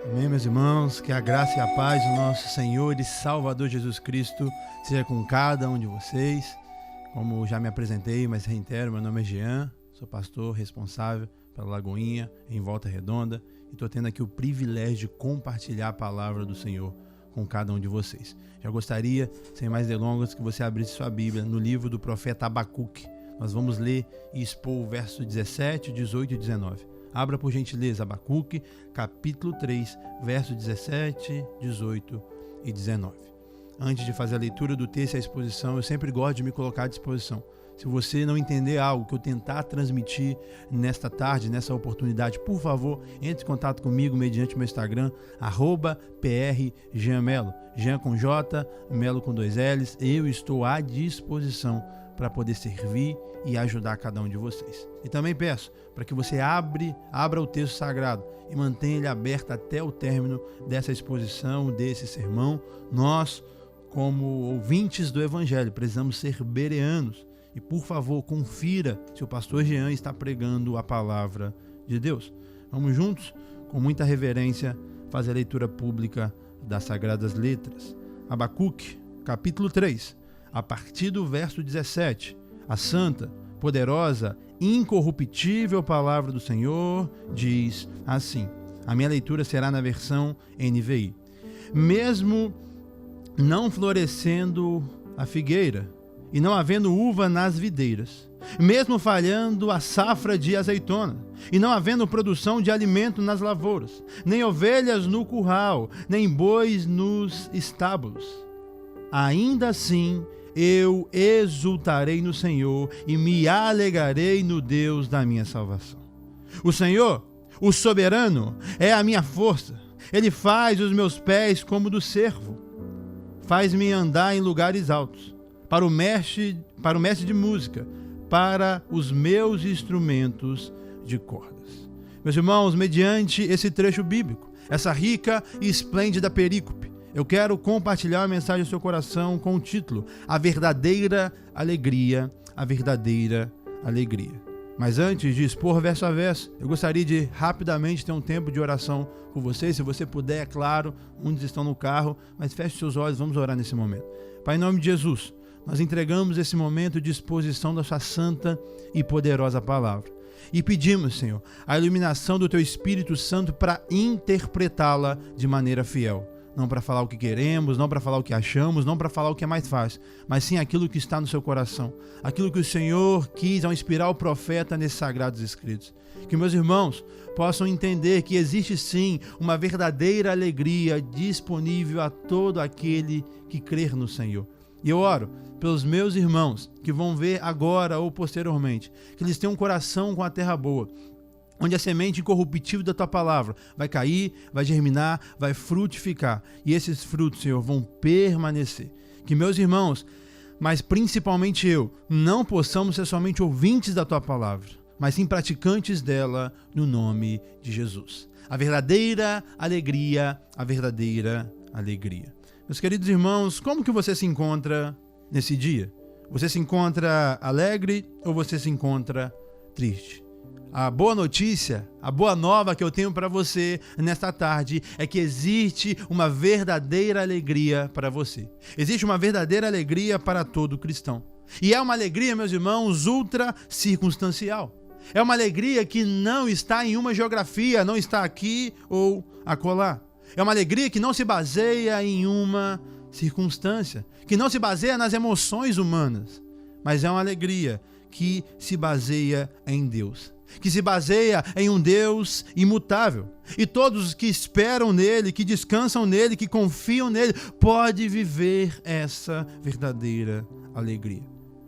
Amém, meus irmãos, que a graça e a paz do nosso Senhor e Salvador Jesus Cristo seja com cada um de vocês. Como já me apresentei, mas reitero, meu nome é Jean, sou pastor responsável pela Lagoinha, em Volta Redonda, e estou tendo aqui o privilégio de compartilhar a palavra do Senhor com cada um de vocês. Já gostaria, sem mais delongas, que você abrisse sua Bíblia no livro do profeta Abacuque. Nós vamos ler e expor o verso 17, 18 e 19. Abra por gentileza Abacuque, capítulo 3, versos 17, 18 e 19. Antes de fazer a leitura do texto e a exposição, eu sempre gosto de me colocar à disposição. Se você não entender algo que eu tentar transmitir nesta tarde, nessa oportunidade, por favor, entre em contato comigo mediante meu Instagram, @prjeanmelo, Jean com J, Melo com 2 L's. Eu estou à disposição para poder servir e ajudar cada um de vocês. E também peço para que você abra o texto sagrado e mantenha ele aberto até o término dessa exposição, desse sermão. Nós, como ouvintes do Evangelho, precisamos ser bereanos. E, por favor, confira se o pastor Jean está pregando a palavra de Deus. Vamos juntos, com muita reverência, fazer a leitura pública das Sagradas Letras. Abacuque, capítulo 3, a partir do verso 17. A santa, poderosa, incorruptível palavra do Senhor diz assim. A minha leitura será na versão NVI. Mesmo não florescendo a figueira, e não havendo uva nas videiras, mesmo falhando a safra de azeitona, e não havendo produção de alimento nas lavouras, nem ovelhas no curral, nem bois nos estábulos, ainda assim eu exultarei no Senhor e me alegrarei no Deus da minha salvação. O Senhor, o soberano, é a minha força. Ele faz os meus pés como do cervo, faz-me andar em lugares altos. Para o mestre de música, para os meus instrumentos de cordas. Meus irmãos, mediante esse trecho bíblico, essa rica e esplêndida perícope, eu quero compartilhar a mensagem do seu coração com o título A Verdadeira Alegria, a Verdadeira Alegria. Mas antes de expor verso a verso, eu gostaria de rapidamente ter um tempo de oração com vocês. Se você puder, é claro, muitos estão no carro, mas feche seus olhos, vamos orar nesse momento. Pai, em nome de Jesus, nós entregamos esse momento de exposição da sua santa e poderosa palavra. E pedimos, Senhor, a iluminação do teu Espírito Santo para interpretá-la de maneira fiel. Não para falar o que queremos, não para falar o que achamos, não para falar o que é mais fácil, mas sim aquilo que está no seu coração. Aquilo que o Senhor quis ao inspirar o profeta nesses sagrados escritos. Que meus irmãos possam entender que existe sim uma verdadeira alegria disponível a todo aquele que crer no Senhor. E eu oro pelos meus irmãos que vão ver agora ou posteriormente, que eles tenham um coração com a terra boa, onde a semente incorruptível da tua palavra vai cair, vai germinar, vai frutificar. E esses frutos, Senhor, vão permanecer. Que meus irmãos, mas principalmente eu, não possamos ser somente ouvintes da tua palavra, mas sim praticantes dela no nome de Jesus. A verdadeira alegria, a verdadeira alegria. Meus queridos irmãos, como que você se encontra nesse dia? Você se encontra alegre ou você se encontra triste? A boa notícia, a boa nova que eu tenho para você nesta tarde é que existe uma verdadeira alegria para você. Existe uma verdadeira alegria para todo cristão. E é uma alegria, meus irmãos, ultra circunstancial. É uma alegria que não está em uma geografia, não está aqui ou acolá. É uma alegria que não se baseia em uma circunstância, que não se baseia nas emoções humanas, mas é uma alegria que se baseia em Deus, que se baseia em um Deus imutável. E todos os que esperam nele, que descansam nele, que confiam nele, podem viver essa verdadeira alegria.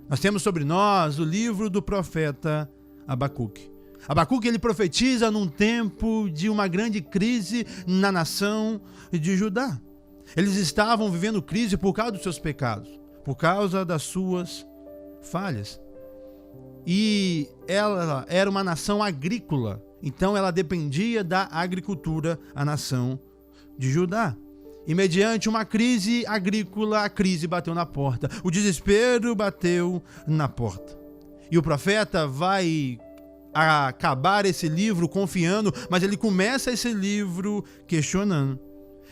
Nós temos sobre nós o livro do profeta Abacuque. Abacuque, ele profetiza num tempo de uma grande crise na nação de Judá. Eles estavam vivendo crise por causa dos seus pecados, por causa das suas falhas. E ela era uma nação agrícola, então ela dependia da agricultura, a nação de Judá. E mediante uma crise agrícola, a crise bateu na porta, o desespero bateu na porta. E o profeta vai a acabar esse livro confiando, mas ele começa esse livro questionando.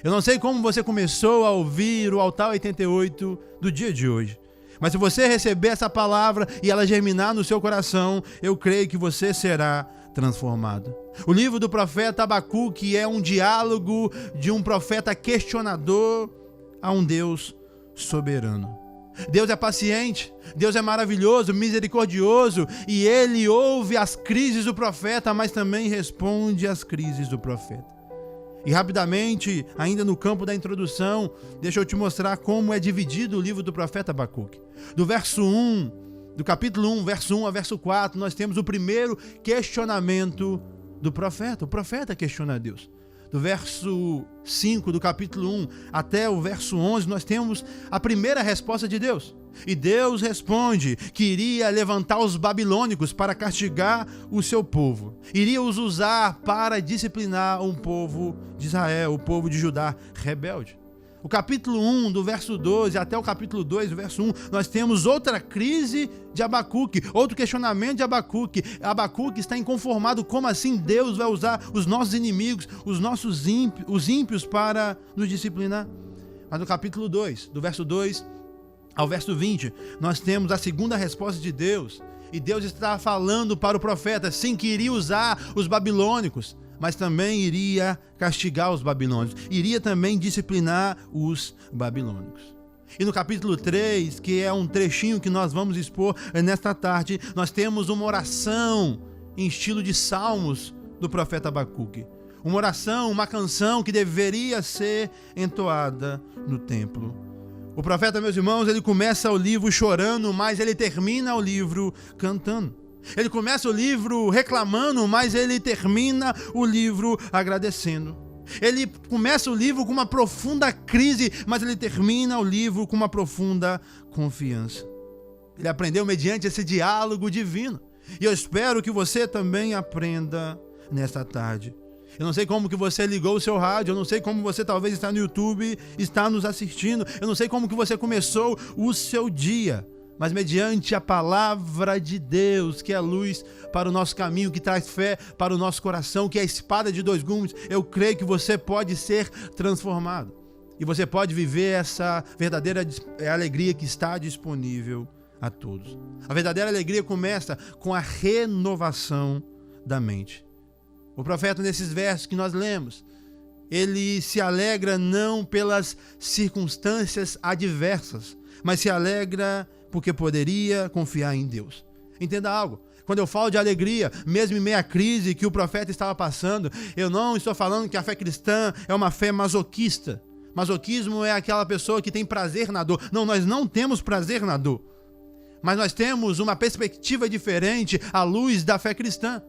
Eu não sei como você começou a ouvir o Altar 88 do dia de hoje, mas se você receber essa palavra e ela germinar no seu coração, eu creio que você será transformado. O livro do profeta Abacuque é um diálogo de um profeta questionador a um Deus soberano. Deus é paciente, Deus é maravilhoso, misericordioso, e ele ouve as crises do profeta, mas também responde às crises do profeta. E rapidamente, ainda no campo da introdução, deixa eu te mostrar como é dividido o livro do profeta Abacuque. Do capítulo 1, verso 1 a verso 4, nós temos o primeiro questionamento do profeta. O profeta questiona a Deus. Do verso 5 do capítulo 1 até o verso 11, nós temos a primeira resposta de Deus. E Deus responde que iria levantar os babilônicos para castigar o seu povo. Iria os usar para disciplinar um povo de Israel, o povo de Judá rebelde. O capítulo 1, do verso 12 até o capítulo 2, do verso 1, nós temos outra crise de Abacuque, outro questionamento de Abacuque. Abacuque está inconformado, como assim Deus vai usar os nossos inimigos, os ímpios para nos disciplinar? Mas no capítulo 2, do verso 2 ao verso 20, nós temos a segunda resposta de Deus. E Deus está falando para o profeta, sim, que iria usar os babilônicos, mas também iria castigar os babilônicos, iria também disciplinar os babilônicos. E no capítulo 3, que é um trechinho que nós vamos expor nesta tarde, nós temos uma oração em estilo de salmos do profeta Abacuque. Uma oração, uma canção que deveria ser entoada no templo. O profeta, meus irmãos, ele começa o livro chorando, mas ele termina o livro cantando. Ele começa o livro reclamando, mas ele termina o livro agradecendo. Ele começa o livro com uma profunda crise, mas ele termina o livro com uma profunda confiança. Ele aprendeu mediante esse diálogo divino. E eu espero que você também aprenda nesta tarde. Eu não sei como que você ligou o seu rádio, eu não sei como você talvez está no YouTube, está nos assistindo, eu não sei como que você começou o seu dia. Mas mediante a palavra de Deus, que é a luz para o nosso caminho, que traz fé para o nosso coração, que é a espada de dois gumes, eu creio que você pode ser transformado. E você pode viver essa verdadeira alegria que está disponível a todos. A verdadeira alegria começa com a renovação da mente. O profeta, nesses versos que nós lemos, ele se alegra não pelas circunstâncias adversas, mas se alegra porque poderia confiar em Deus. Entenda algo. Quando eu falo de alegria, mesmo em meio à crise que o profeta estava passando, eu não estou falando que a fé cristã é uma fé masoquista. Masoquismo é aquela pessoa que tem prazer na dor. Não, nós não temos prazer na dor. Mas nós temos uma perspectiva diferente à luz da fé cristã.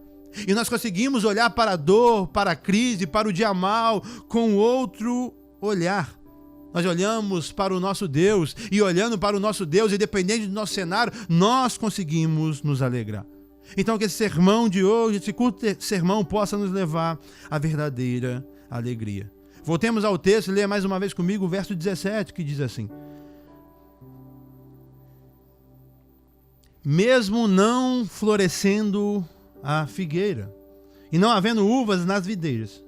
E nós conseguimos olhar para a dor, para a crise, para o dia mal, com outro olhar. Nós olhamos para o nosso Deus, e olhando para o nosso Deus, independente do nosso cenário, nós conseguimos nos alegrar. Então que esse sermão de hoje, esse curto sermão, possa nos levar à verdadeira alegria. Voltemos ao texto e leia mais uma vez comigo o verso 17, que diz assim: mesmo não florescendo a figueira, e não havendo uvas nas videiras,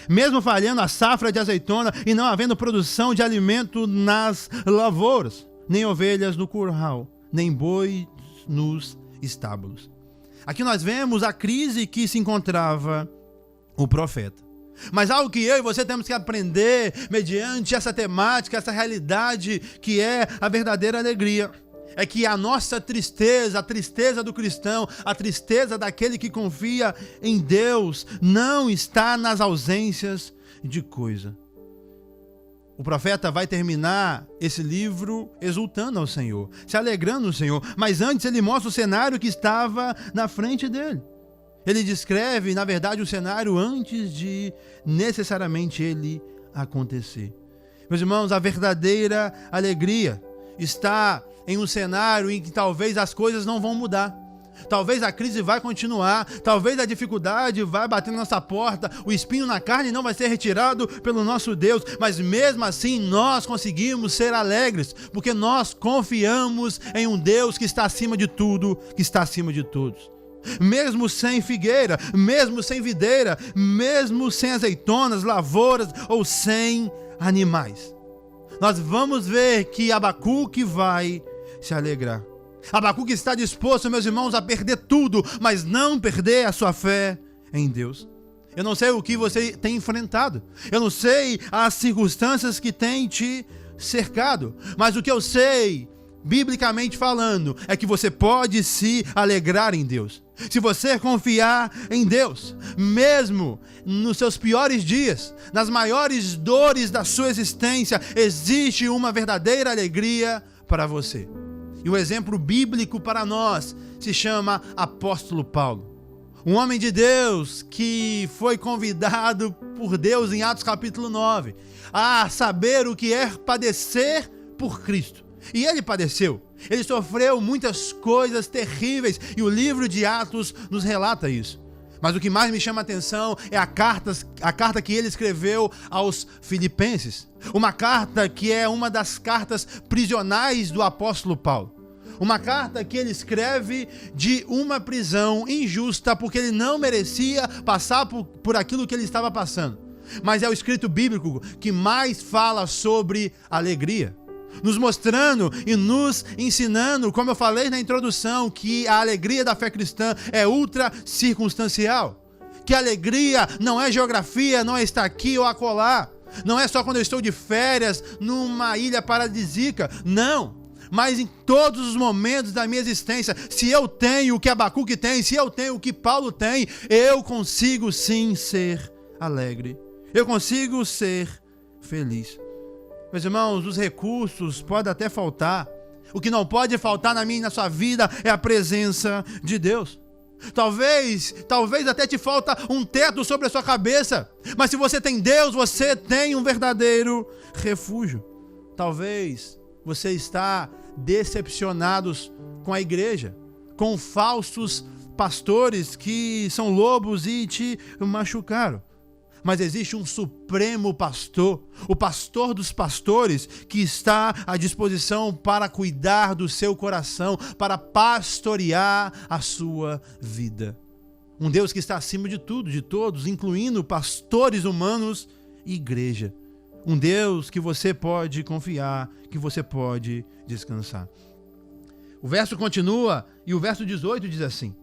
mesmo falhando a safra de azeitona, e não havendo produção de alimento nas lavouras, nem ovelhas no curral, nem boi nos estábulos. Aqui nós vemos a crise que se encontrava o profeta. Mas algo que eu e você temos que aprender mediante essa temática, essa realidade que é a verdadeira alegria, é que a nossa tristeza, a tristeza do cristão, a tristeza daquele que confia em Deus, não está nas ausências de coisa. O profeta vai terminar esse livro exultando ao Senhor, se alegrando no Senhor, mas antes ele mostra o cenário que estava na frente dele. Ele descreve, na verdade, o cenário antes de necessariamente ele acontecer. Meus irmãos, a verdadeira alegria está em um cenário em que talvez as coisas não vão mudar. Talvez a crise vai continuar, talvez a dificuldade vai bater na nossa porta, o espinho na carne não vai ser retirado pelo nosso Deus, mas mesmo assim nós conseguimos ser alegres, porque nós confiamos em um Deus que está acima de tudo, que está acima de todos. mesmo sem figueira, mesmo sem videira, mesmo sem azeitonas, lavouras ou sem animais. Nós vamos ver que Abacuque vai se alegrar. Abacuque está disposto, meus irmãos, a perder tudo, mas não perder a sua fé em Deus. Eu não sei o que você tem enfrentado, eu não sei as circunstâncias que têm te cercado, mas o que eu sei, biblicamente falando, é que você pode se alegrar em Deus. Se você confiar em Deus, mesmo nos seus piores dias, nas maiores dores da sua existência, existe uma verdadeira alegria para você. E o exemplo bíblico para nós se chama Apóstolo Paulo. Um homem de Deus que foi convidado por Deus em Atos capítulo 9 a saber o que é padecer por Cristo. E ele padeceu. Ele sofreu muitas coisas terríveis e o livro de Atos nos relata isso. Mas o que mais me chama a atenção é a carta que ele escreveu aos Filipenses. Uma carta que é uma das cartas prisionais do apóstolo Paulo. Uma carta que ele escreve de uma prisão injusta, porque ele não merecia passar por aquilo que ele estava passando. Mas é o escrito bíblico que mais fala sobre alegria, nos mostrando e nos ensinando, como eu falei na introdução, que a alegria da fé cristã é ultra circunstancial. Que a alegria não é geografia, não é estar aqui ou acolá. Não é só quando eu estou de férias numa ilha paradisíaca. Não. Mas em todos os momentos da minha existência, se eu tenho o que Abacuque tem, se eu tenho o que Paulo tem, eu consigo sim ser alegre. Eu consigo ser feliz. Meus irmãos, os recursos podem até faltar. O que não pode faltar na minha e na sua vida é a presença de Deus. Talvez até te falta um teto sobre a sua cabeça. Mas se você tem Deus, você tem um verdadeiro refúgio. Talvez você está decepcionado com a igreja, com falsos pastores que são lobos e te machucaram. Mas existe um supremo pastor, o pastor dos pastores, que está à disposição para cuidar do seu coração, para pastorear a sua vida. Um Deus que está acima de tudo, de todos, incluindo pastores humanos e igreja. Um Deus que você pode confiar, que você pode descansar. O verso continua e o verso 18 diz assim: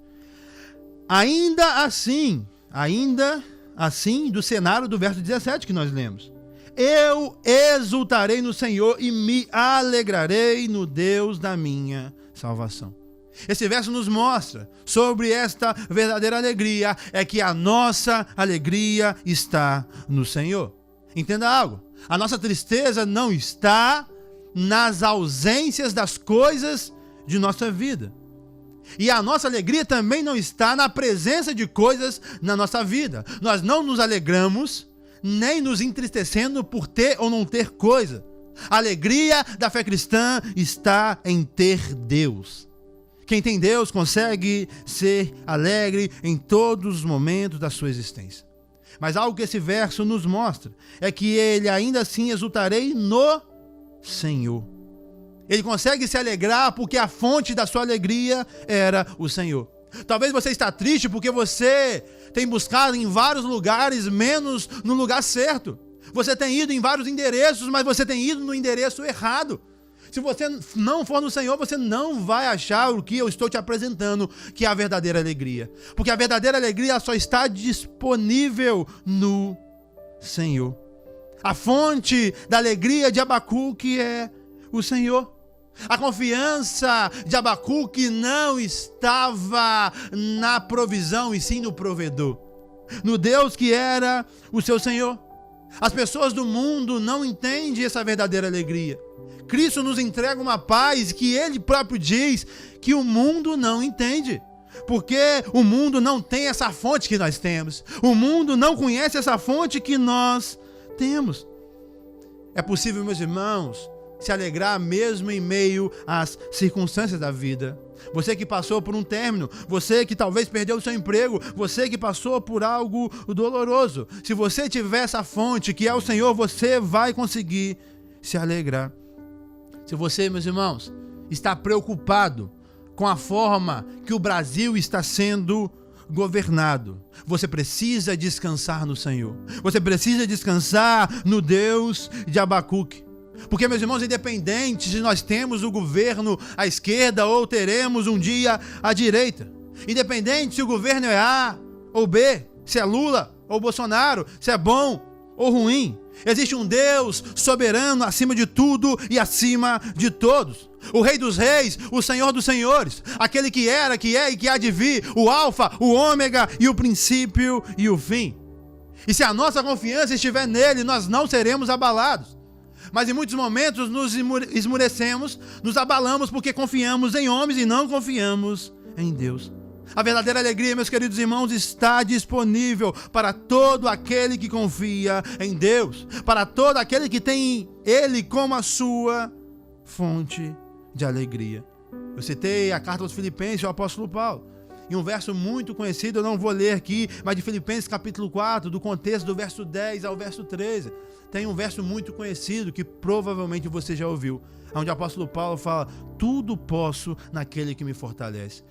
ainda assim, do cenário do verso 17 que nós lemos: eu exultarei no Senhor e me alegrarei no Deus da minha salvação. Esse verso nos mostra sobre esta verdadeira alegria, é que a nossa alegria está no Senhor. Entenda algo, a nossa tristeza não está nas ausências das coisas de nossa vida. E a nossa alegria também não está na presença de coisas na nossa vida. Nós não nos alegramos, nem nos entristecendo por ter ou não ter coisa. A alegria da fé cristã está em ter Deus. Quem tem Deus consegue ser alegre em todos os momentos da sua existência. Mas algo que esse verso nos mostra é que ele ainda assim exultarei no Senhor. Ele consegue se alegrar porque a fonte da sua alegria era o Senhor. Talvez você está triste porque você tem buscado em vários lugares, menos no lugar certo. Você tem ido em vários endereços, mas você tem ido no endereço errado. Se você não for no Senhor, você não vai achar o que eu estou te apresentando, que é a verdadeira alegria. Porque a verdadeira alegria só está disponível no Senhor. A fonte da alegria de Abacuque é o Senhor. A confiança de Abacuque não estava na provisão, e sim no provedor, no Deus que era o seu Senhor. As pessoas do mundo não entendem essa verdadeira alegria. Cristo nos entrega uma paz que Ele próprio diz que o mundo não entende. Porque o mundo não tem essa fonte que nós temos. O mundo não conhece essa fonte que nós temos. É possível, meus irmãos, se alegrar mesmo em meio às circunstâncias da vida. Você que passou por um término, você que talvez perdeu o seu emprego, você que passou por algo doloroso. Se você tiver essa fonte que é o Senhor, você vai conseguir se alegrar. Se você, meus irmãos, está preocupado com a forma que o Brasil está sendo governado. Você precisa descansar no Senhor. Você precisa descansar no Deus de Abacuque. Porque, meus irmãos, independente se nós temos o governo à esquerda ou teremos um dia à direita, independente se o governo é A ou B, se é Lula ou Bolsonaro, se é bom ou ruim, existe um Deus soberano acima de tudo e acima de todos. O Rei dos Reis, o Senhor dos Senhores, aquele que era, que é e que há de vir, o Alfa, o Ômega e o princípio e o fim. E se a nossa confiança estiver nele, nós não seremos abalados. Mas em muitos momentos nos esmurecemos, nos abalamos porque confiamos em homens e não confiamos em Deus. A verdadeira alegria, meus queridos irmãos, está disponível para todo aquele que confia em Deus, para todo aquele que tem Ele como a sua fonte de alegria. Eu citei a carta aos Filipenses, o apóstolo Paulo, e um verso muito conhecido, eu não vou ler aqui, mas de Filipenses capítulo 4, do contexto do verso 10 ao verso 13, tem um verso muito conhecido que provavelmente você já ouviu, onde o apóstolo Paulo fala: tudo posso naquele que me fortalece.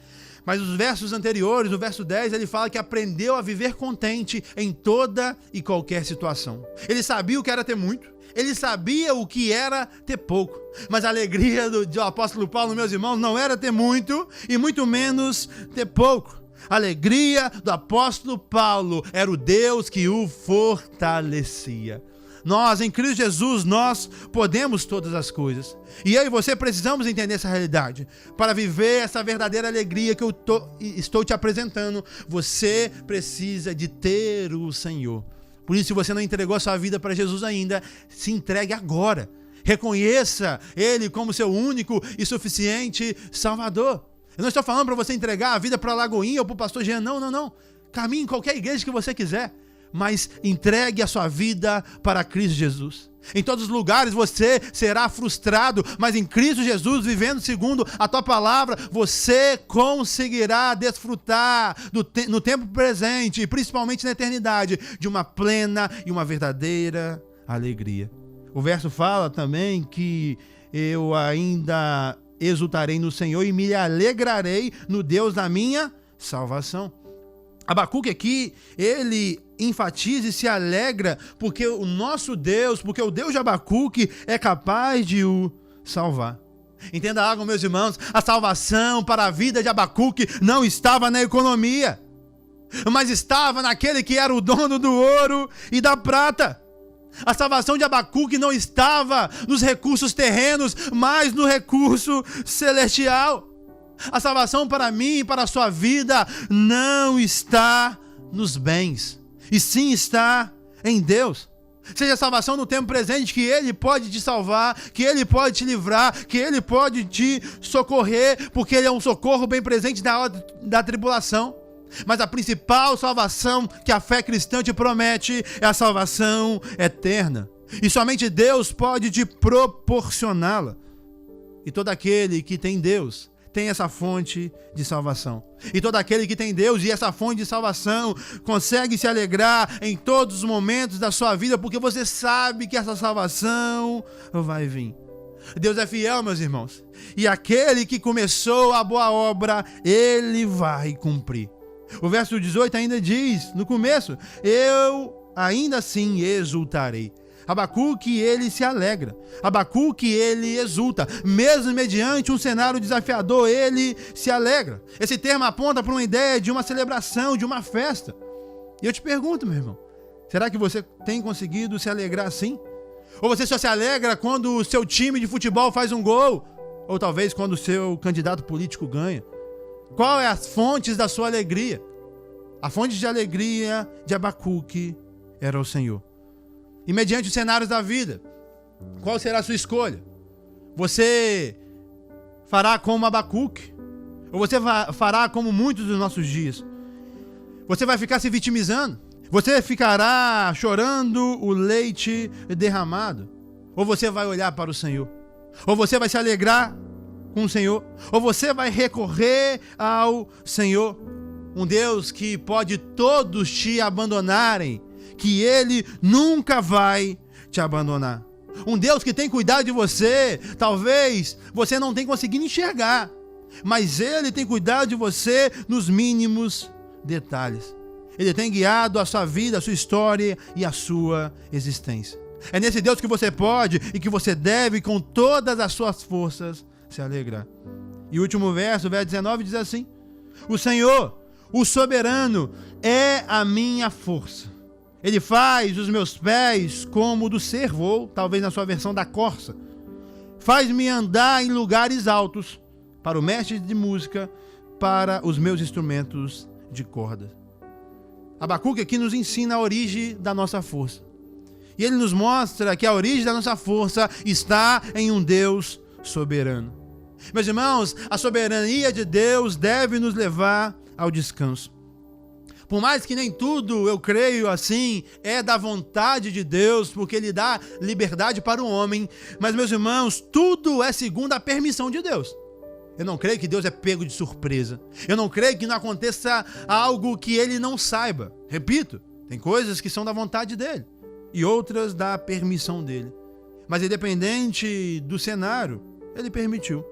Mas os versos anteriores, no verso 10, ele fala que aprendeu a viver contente em toda e qualquer situação. Ele sabia o que era ter muito, ele sabia o que era ter pouco. Mas a alegria do apóstolo Paulo, meus irmãos, não era ter muito e muito menos ter pouco. A alegria do apóstolo Paulo era o Deus que o fortalecia. Nós, em Cristo Jesus, nós podemos todas as coisas. E eu e você precisamos entender essa realidade. Para viver essa verdadeira alegria que eu estou te apresentando, você precisa de ter o Senhor. Por isso, se você não entregou a sua vida para Jesus ainda, se entregue agora. Reconheça Ele como seu único e suficiente Salvador. Eu não estou falando para você entregar a vida para a Lagoinha ou para o pastor Jean, não. Caminhe em qualquer igreja que você quiser. Mas entregue a sua vida para Cristo Jesus. Em todos os lugares você será frustrado, mas em Cristo Jesus, vivendo segundo a tua palavra, você conseguirá desfrutar no tempo presente e principalmente na eternidade de uma plena e uma verdadeira alegria. O verso fala também que eu ainda exultarei no Senhor e me alegrarei no Deus da minha salvação. Abacuque aqui, ele enfatiza e se alegra porque o nosso Deus, porque o Deus de Abacuque é capaz de o salvar. Entenda algo, meus irmãos, a salvação para a vida de Abacuque não estava na economia, mas estava naquele que era o dono do ouro e da prata. A salvação de Abacuque não estava nos recursos terrenos, mas no recurso celestial. A salvação para mim e para a sua vida não está nos bens, e sim está em Deus. Seja a salvação no tempo presente, que Ele pode te salvar, que Ele pode te livrar, que Ele pode te socorrer, porque Ele é um socorro bem presente na hora da tribulação. Mas a principal salvação que a fé cristã te promete é a salvação eterna. E somente Deus pode te proporcioná-la. E todo aquele que tem Deus tem essa fonte de salvação. E todo aquele que tem Deus e essa fonte de salvação consegue se alegrar em todos os momentos da sua vida, porque você sabe que essa salvação vai vir. Deus é fiel, meus irmãos. E aquele que começou a boa obra, Ele vai cumprir. O verso 18 ainda diz, no começo: eu ainda assim exultarei. Abacuque, ele se alegra. Abacuque, ele exulta. Mesmo mediante um cenário desafiador, ele se alegra. Esse termo aponta para uma ideia de uma celebração, de uma festa. E eu te pergunto, meu irmão, será que você tem conseguido se alegrar assim? Ou você só se alegra quando o seu time de futebol faz um gol? Ou talvez quando o seu candidato político ganha? Qual é as fontes da sua alegria? A fonte de alegria de Abacuque era o Senhor. E mediante os cenários da vida, qual será a sua escolha? Você fará como Abacuque? Ou você fará como muitos dos nossos dias? Você vai ficar se vitimizando? Você ficará chorando o leite derramado? Ou você vai olhar para o Senhor? Ou você vai se alegrar com o Senhor? Ou você vai recorrer ao Senhor? Um Deus que pode todos te abandonarem, que Ele nunca vai te abandonar. Um Deus que tem cuidado de você. Talvez você não tenha conseguido enxergar, mas Ele tem cuidado de você nos mínimos detalhes. Ele tem guiado a sua vida, a sua história e a sua existência. É nesse Deus que você pode e que você deve, com todas as suas forças, se alegrar. E o último verso, o verso 19, diz assim: o Senhor, o soberano, é a minha força. Ele faz os meus pés como o do cervo, ou talvez na sua versão da corça. Faz-me andar em lugares altos, para o mestre de música, para os meus instrumentos de corda. Abacuque aqui nos ensina a origem da nossa força. E ele nos mostra que a origem da nossa força está em um Deus soberano. Meus irmãos, a soberania de Deus deve nos levar ao descanso. Por mais que nem tudo, eu creio assim, é da vontade de Deus, porque Ele dá liberdade para o homem. Mas, meus irmãos, tudo é segundo a permissão de Deus. Eu não creio que Deus é pego de surpresa. Eu não creio que não aconteça algo que Ele não saiba. Repito, tem coisas que são da vontade dEle e outras da permissão dEle. Mas independente do cenário, Ele permitiu.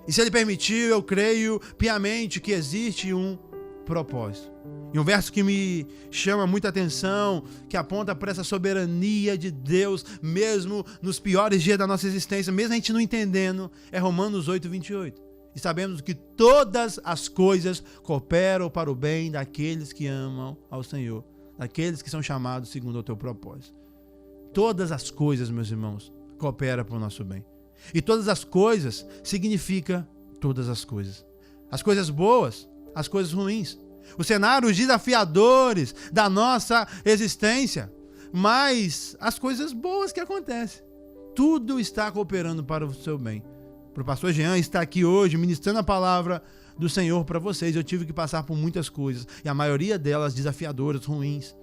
E se Ele permitiu, eu creio piamente que existe um propósito. E um verso que me chama muita atenção, que aponta para essa soberania de Deus, mesmo nos piores dias da nossa existência, mesmo a gente não entendendo, é Romanos 8:28. E sabemos que todas as coisas cooperam para o bem daqueles que amam ao Senhor, daqueles que são chamados segundo o teu propósito. Todas as coisas, meus irmãos, cooperam para o nosso bem. E todas as coisas significa todas as coisas. As coisas boas, as coisas ruins. Os cenários desafiadores da nossa existência, mas as coisas boas que acontecem. Tudo está cooperando para o seu bem. O pastor Jean está aqui hoje ministrando a palavra do Senhor para vocês. Eu tive que passar por muitas coisas, e a maioria delas desafiadoras, ruins.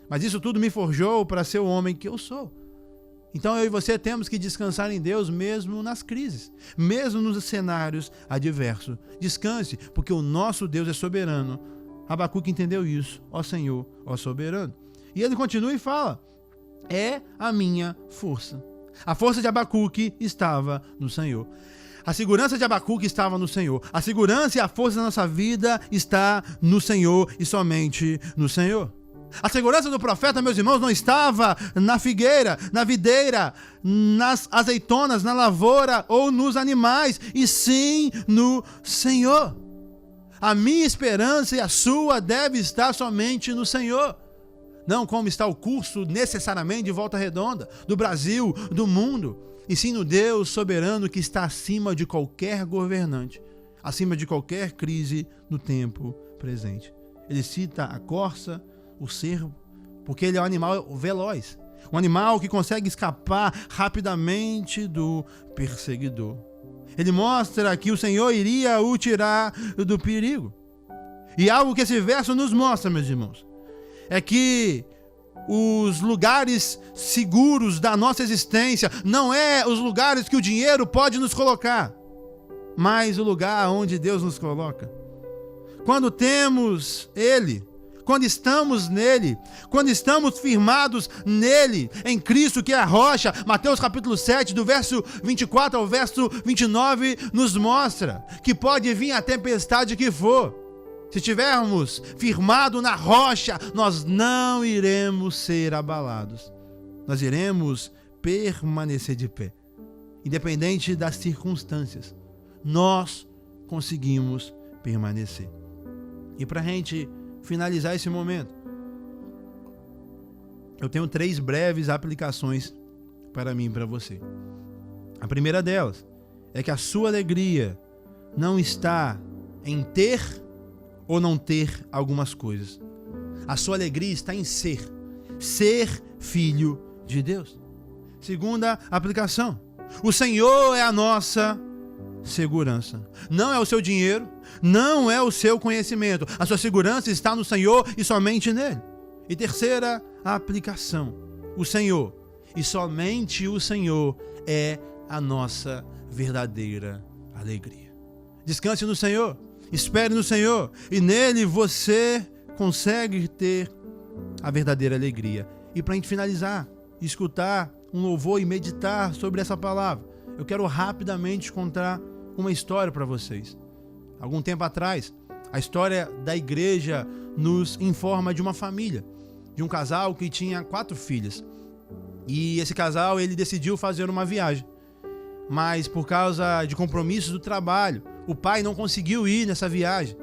Mas isso tudo me forjou para ser o homem que eu sou. Então eu e você temos que descansar em Deus mesmo nas crises, mesmo nos cenários adversos. Descanse, porque o nosso Deus é soberano. Abacuque entendeu isso, ó Senhor, ó soberano. E ele continua e fala: é a minha força. A força de Abacuque estava no Senhor. A segurança de Abacuque estava no Senhor. A segurança e a força da nossa vida está no Senhor e somente no Senhor. A segurança do profeta, meus irmãos, não estava na figueira, na videira, nas azeitonas, na lavoura ou nos animais, e sim no Senhor. A minha esperança e a sua deve estar somente no Senhor. Não como está o curso necessariamente de Volta Redonda, do Brasil, do mundo, e sim no Deus soberano que está acima de qualquer governante, acima de qualquer crise no tempo presente. Ele cita a corça, o cervo, porque ele é um animal veloz, um animal que consegue escapar rapidamente do perseguidor. Ele mostra que o Senhor iria o tirar do perigo. E algo que esse verso nos mostra, meus irmãos, é que os lugares seguros da nossa existência não é os lugares que o dinheiro pode nos colocar, mas o lugar onde Deus nos coloca. Quando temos Ele, quando estamos nele, quando estamos firmados nele, em Cristo que é a rocha, Mateus capítulo 7, do verso 24 ao verso 29, nos mostra que pode vir a tempestade que for. Se estivermos firmados na rocha, nós não iremos ser abalados. Nós iremos permanecer de pé. Independente das circunstâncias, nós conseguimos permanecer. E para a gente finalizar esse momento, eu tenho 3 breves aplicações para mim e para você. A primeira delas é que a sua alegria não está em ter ou não ter algumas coisas. A sua alegria está em ser filho de Deus. Segunda aplicação: o Senhor é a nossa segurança. Não é o seu dinheiro, não é o seu conhecimento. A sua segurança está no Senhor e somente nele. E terceira aplicação: o Senhor, e somente o Senhor, é a nossa verdadeira alegria. Descanse no Senhor, espere no Senhor, e nele você consegue ter a verdadeira alegria. E para a gente finalizar, escutar um louvor e meditar sobre essa palavra, eu quero rapidamente contar uma história para vocês. algum tempo atrás, a história da igreja nos informa de uma família, de um casal que tinha 4 filhas. E esse casal, ele decidiu fazer uma viagem. Mas por causa de compromissos do trabalho, o pai não conseguiu ir nessa viagem.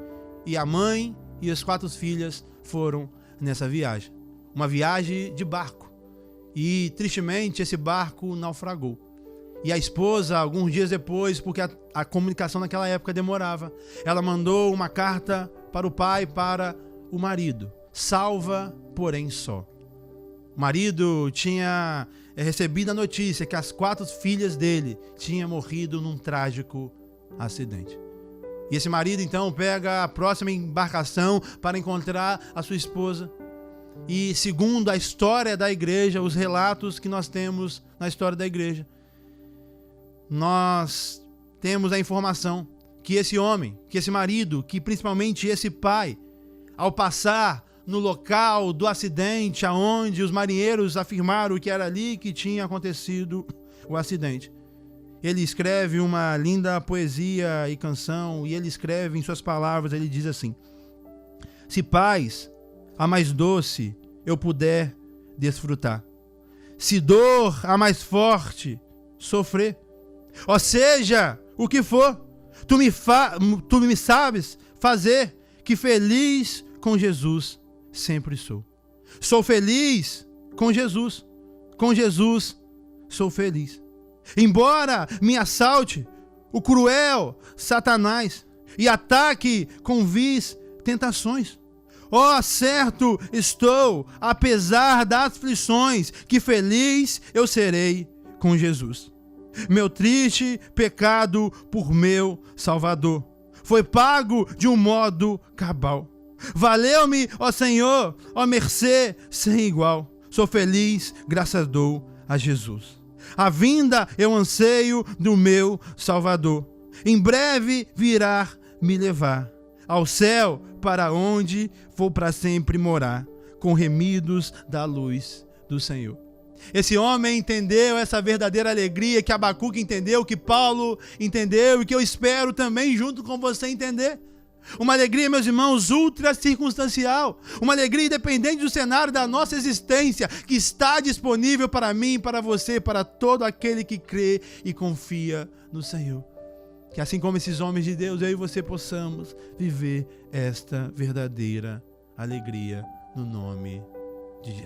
E a mãe e as 4 filhas foram nessa viagem. Uma viagem de barco. E tristemente esse barco naufragou. E a esposa, alguns dias depois, porque a comunicação naquela época demorava, ela mandou uma carta para o pai e para o marido. Salva, porém só. O marido tinha recebido a notícia que as 4 filhas dele tinham morrido num trágico acidente. E esse marido então pega a próxima embarcação para encontrar a sua esposa. E segundo a história da igreja, os relatos que nós temos na história da igreja, nós temos a informação que esse homem, que esse marido, que principalmente esse pai, ao passar no local do acidente, aonde os marinheiros afirmaram que era ali que tinha acontecido o acidente, ele escreve uma linda poesia e canção, e ele escreve em suas palavras, ele diz assim: se paz a mais doce eu puder desfrutar, se dor a mais forte sofrer, ou seja, o que for, tu me sabes fazer, que feliz com Jesus sempre sou. Sou feliz com Jesus sou feliz. Embora me assalte o cruel Satanás e ataque com vis tentações, certo estou, apesar das aflições, que feliz eu serei com Jesus. Meu triste pecado por meu Salvador foi pago de um modo cabal. Valeu-me, Senhor, mercê sem igual. Sou feliz, graças dou a Jesus. A vinda eu anseio do meu Salvador. Em breve virá me levar ao céu, para onde vou para sempre morar, com remidos da luz do Senhor. Esse homem entendeu essa verdadeira alegria que Abacuque entendeu, que Paulo entendeu e que eu espero também junto com você entender. Uma alegria, meus irmãos, ultra circunstancial. Uma alegria independente do cenário da nossa existência, que está disponível para mim, para você, para todo aquele que crê e confia no Senhor. Que assim como esses homens de Deus, eu e você possamos viver esta verdadeira alegria no nome